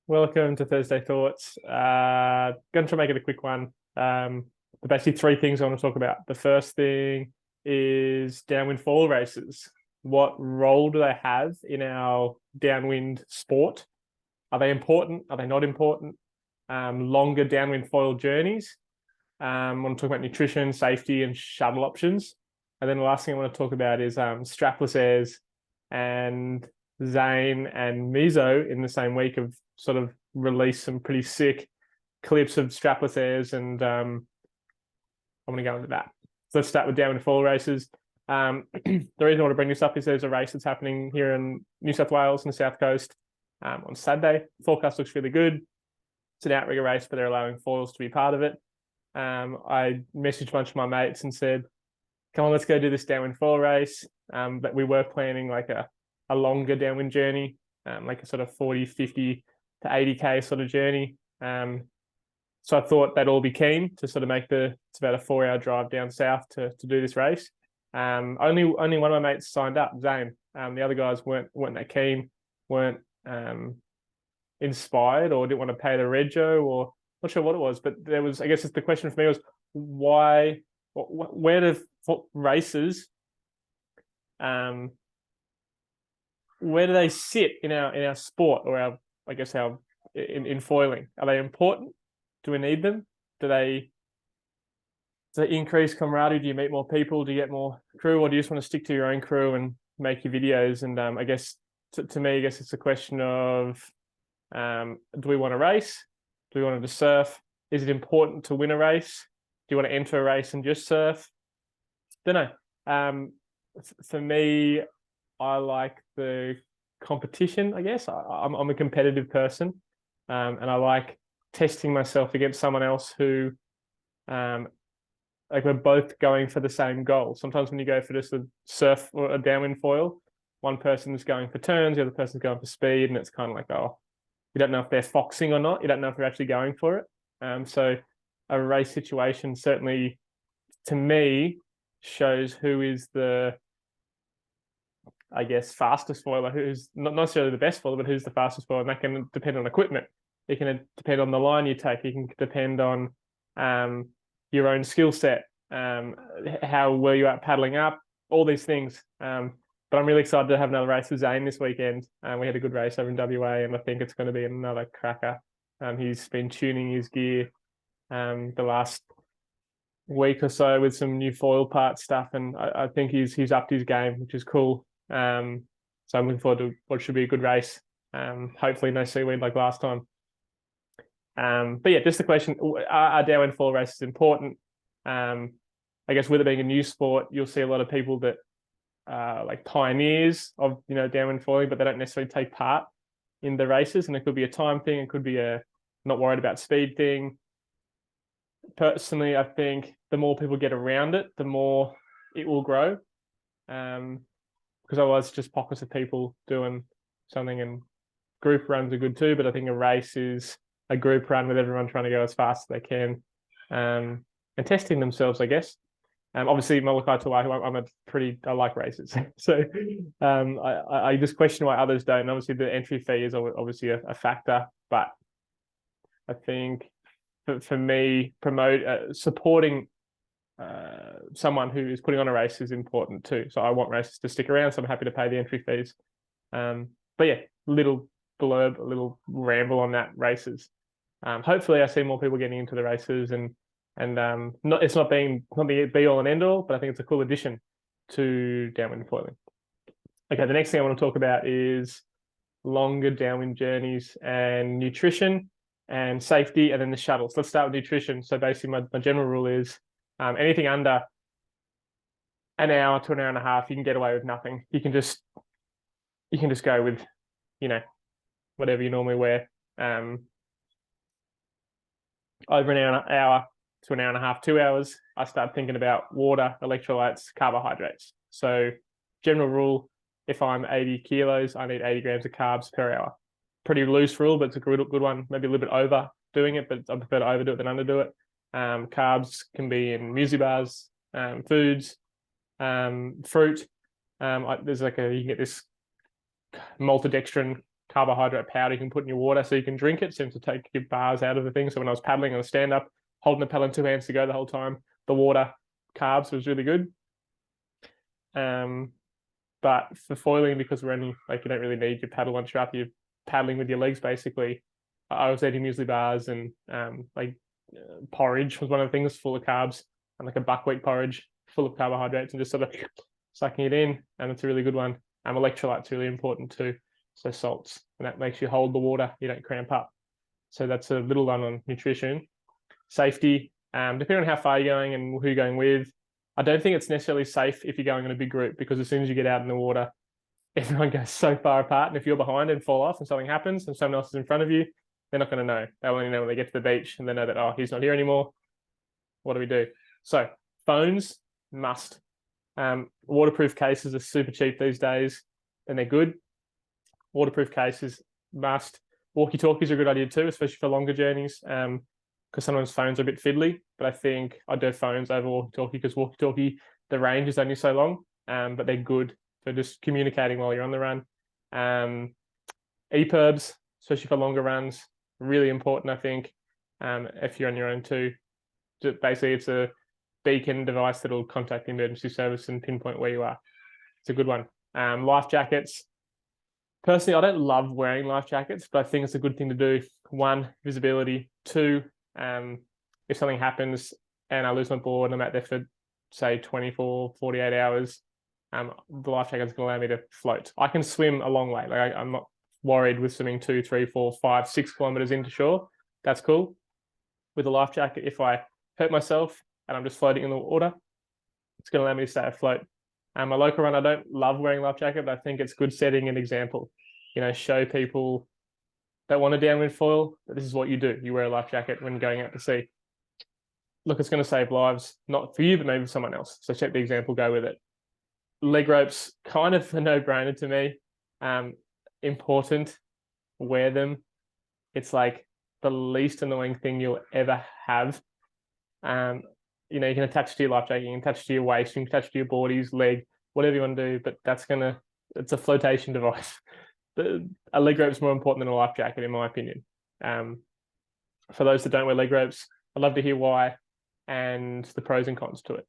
Welcome to Thursday Thoughts. Going to make it a quick one. But basically, three things I want to talk about. The first thing is downwind foil races. What role do they have in our downwind sport? Are they important? Are they not important? Longer downwind foil journeys. I want to talk about nutrition, safety, and shuttle options. And then the last thing I want to talk about is Strapless Airs and Zane and Mizo in the same week have sort of released some pretty sick clips of Strapless Airs, and I'm going to go into that. So let's start with downwind foil races. The reason I want to bring this up is there's a race that's happening here in New South Wales on the South Coast on Saturday. Forecast looks really good. It's an outrigger race, but they're allowing foils to be part of it. I messaged a bunch of my mates and said, come on, let's go do this downwind foil race. But we were planning like a longer downwind journey, like a sort of 40, 50 to 80K sort of journey. So I thought they'd all be keen to sort of it's about a 4-hour drive down south to do this race. Only one of my mates signed up, Zane. The other guys weren't that keen, weren't inspired, or didn't want to pay the rego, or not sure what it was. But I guess the question for me was, why, where do races, where do they sit in our sport, or in foiling? Are they important? Do we need them? Do they increase camaraderie? Do you meet more people? Do you get more crew, or do you just want to stick to your own crew and make your videos? And I guess to me, I guess it's a question of, do we want to race? Do we want to surf? Is it important to win a race? Do you want to enter a race and just surf? Don't know. For me, I like the competition, I guess. I'm a competitive person, and I like testing myself against someone else who, like, we're both going for the same goal. Sometimes when you go for just a surf or a downwind foil, one person is going for turns, the other person's going for speed, and it's kind of like, oh, you don't know if they're foxing or not. You don't know if they're actually going for it. So a race situation certainly, to me, shows who is the, I guess, fastest foiler, who's not necessarily the best foiler, but who's the fastest foiler. And that can depend on equipment. It can depend on the line you take. It can depend on your own skill set, how well you are paddling up, all these things. But I'm really excited to have another race with Zane this weekend. We had a good race over in WA, and I think it's going to be another cracker. He's been tuning his gear the last week or so with some new foil part stuff, and I think he's upped his game, which is cool. So I'm looking forward to what should be a good race. Hopefully no seaweed like last time. But yeah, just the question, are downwind foil races important? I guess with it being a new sport, you'll see a lot of people that like pioneers of downwind foiling, but they don't necessarily take part in the races, and it could be a time thing, it could be a not worried about speed thing. Personally, I think the more people get around it, the more it will grow, because otherwise just pockets of people doing something, and group runs are good too, but I think a race is a group run with everyone trying to go as fast as they can, and testing themselves, I guess. Obviously, Molokai Tawahi, I like races. So I just question why others don't. And obviously, the entry fee is obviously a factor, but I think for me, supporting someone who is putting on a race is important too. So I want races to stick around, so I'm happy to pay the entry fees. But yeah, little blurb, a little ramble on that races. Hopefully, I see more people getting into the races, and it's not being be all and end all, but I think it's a cool addition to downwind foiling. Okay, the next thing I want to talk about is longer downwind journeys and nutrition and safety, and then the shuttles. Let's start with nutrition. So basically, my general rule is anything under an hour to an hour and a half, you can get away with nothing. You can just go with, whatever you normally wear. Over an hour to an hour and a half, 2 hours, I start thinking about water, electrolytes, carbohydrates. So general rule, if I'm 80 kilos, I need 80 grams of carbs per hour. Pretty loose rule, but it's a good one. Maybe a little bit overdoing it, but I prefer to overdo it than underdo it. Carbs can be in muesli bars, foods, fruit. There's you can get this maltodextrin carbohydrate powder you can put in your water so you can drink it. Seems to take your bars out of the thing. So when I was paddling on a stand up, holding the paddle in 2 hands to go the whole time, the water carbs was really good. But for foiling, because we're only like, you don't really need your paddle once you're up, you're paddling with your legs basically. I was eating muesli bars and porridge was one of the things, full of carbs, and like a buckwheat porridge full of carbohydrates, and just sort of sucking it in, and it's a really good one. Electrolytes really important too, so salts, and that makes you hold the water, you don't cramp up. So that's a little one on nutrition. Safety, depending on how far you're going and who you're going with, I don't think it's necessarily safe if you're going in a big group, because as soon as you get out in the water, everyone goes so far apart, and if you're behind and fall off and something happens and someone else is in front of you, they're not going to know. They'll only know when they get to the beach and they know that, oh, he's not here anymore. What do we do? So phones, must. Waterproof cases are super cheap these days, and they're good. Waterproof cases, must. Walkie-talkies are a good idea too, especially for longer journeys, because sometimes phones are a bit fiddly, but I think I'd do phones over walkie-talkie, because walkie-talkie, the range is only so long, but they're good for just communicating while you're on the run. EPIRBs, especially for longer runs, really important, I think, if you're on your own too. Basically, it's a beacon device that'll contact the emergency service and pinpoint where you are. It's a good one. Life jackets. Personally, I don't love wearing life jackets, but I think it's a good thing to do. 1, visibility. 2, if something happens and I lose my board and I'm out there for, say, 24, 48 hours, the life jacket is going to allow me to float. I can swim a long way. Like I'm not worried with swimming 2, 3, 4, 5, 6 kilometers into shore. That's cool. With a life jacket, if I hurt myself and I'm just floating in the water, it's going to allow me to stay afloat. My local run, I don't love wearing life jacket, but I think it's good setting an example. Show people that want a downwind foil that this is what you do. You wear a life jacket when going out to sea. Look, it's going to save lives, not for you, but maybe for someone else. So set the example, go with it. Leg ropes, kind of a no-brainer to me. Important, wear them. It's like the least annoying thing you'll ever have. You can attach to your life jacket, you can attach to your waist, you can attach to your boardies, leg, whatever you want to do, but it's a flotation device. A leg rope is more important than a life jacket, in my opinion. For those that don't wear leg ropes, I'd love to hear why and the pros and cons to it.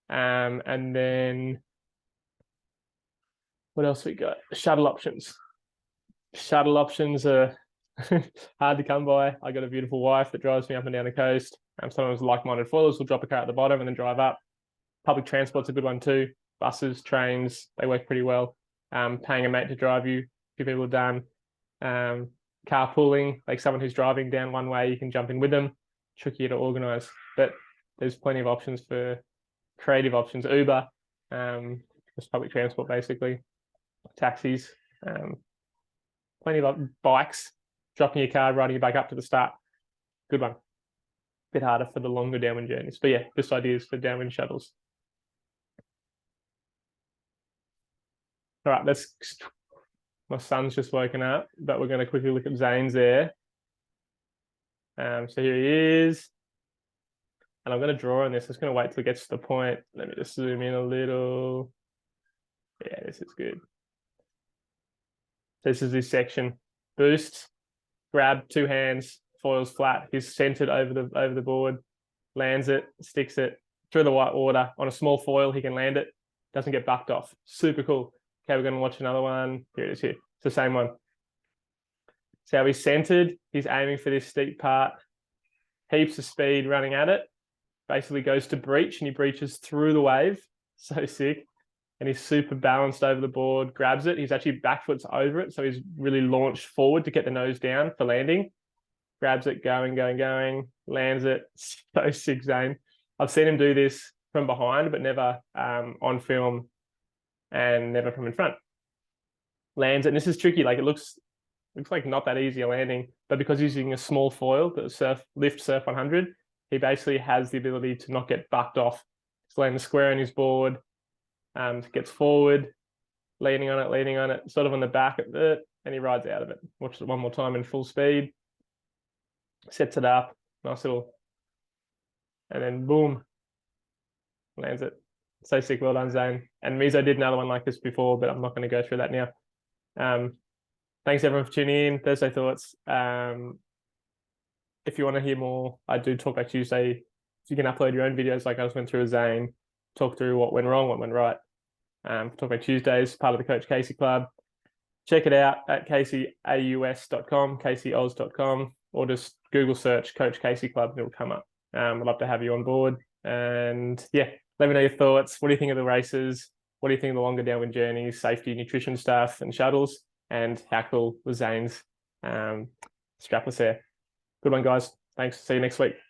And then what else we got? Shuttle options. Shuttle options are hard to come by. I got a beautiful wife that drives me up and down the coast. Sometimes like-minded foilers will drop a car at the bottom and then drive up. Public transport's a good one too. Buses, trains, they work pretty well. Paying a mate to drive you, few people have done. Carpooling, like someone who's driving down one way, you can jump in with them. Trickier to organise, but there's plenty of options for creative options. Uber, just public transport basically. Taxis, plenty of bikes, dropping your car, riding you back up to the start. Good one. Bit harder for the longer downwind journeys, but yeah, just ideas for downwind shuttles. All right, my son's just woken up, but we're going to quickly look at Zane's there. So here he is. And I'm going to draw on this. I'm just going to wait till it gets to the point. Let me just zoom in a little. Yeah, this is good. This is his section. Boost, grab, 2 hands, foils flat. He's centered over the board, lands it, sticks it through the white water. On a small foil, he can land it. Doesn't get bucked off. Super cool. Okay, we're going to watch another one. Here it is here. It's the same one. See how he's centered. He's aiming for this steep part. Heaps of speed running at it. Basically goes to breach, and he breaches through the wave. So sick. And he's super balanced over the board, grabs it. He's actually backfoots over it. So he's really launched forward to get the nose down for landing. Grabs it, going, lands it. So sick, Zane. I've seen him do this from behind, but never on film and never from in front. Lands it. And this is tricky. Like it looks like not that easy a landing, but because he's using a small foil, the Lift Surf 100, he basically has the ability to not get bucked off. He's landing square on his board, gets forward, leaning on it, sort of on the back of it, and he rides out of it. Watch it one more time in full speed. Sets it up, nice little, and then boom, lands it. So sick, well done, Zane. And Mizo did another one like this before, but I'm not going to go through that now. Thanks everyone for tuning in. Thursday Thoughts. If you want to hear more, I do Talk Back Tuesday. You can upload your own videos like I just went through with Zane, talk through what went wrong, what went right. Talk Back Tuesdays, part of the Coach Casey Club. Check it out at caseyaus.com, caseyoz.com, or just Google search Coach Casey Club and it'll come up. I'd love to have you on board. And yeah, let me know your thoughts. What do you think of the races? What do you think of the longer downwind journeys, safety, nutrition stuff, and shuttles? And how cool was Zane's strapless air? Good one, guys. Thanks. See you next week.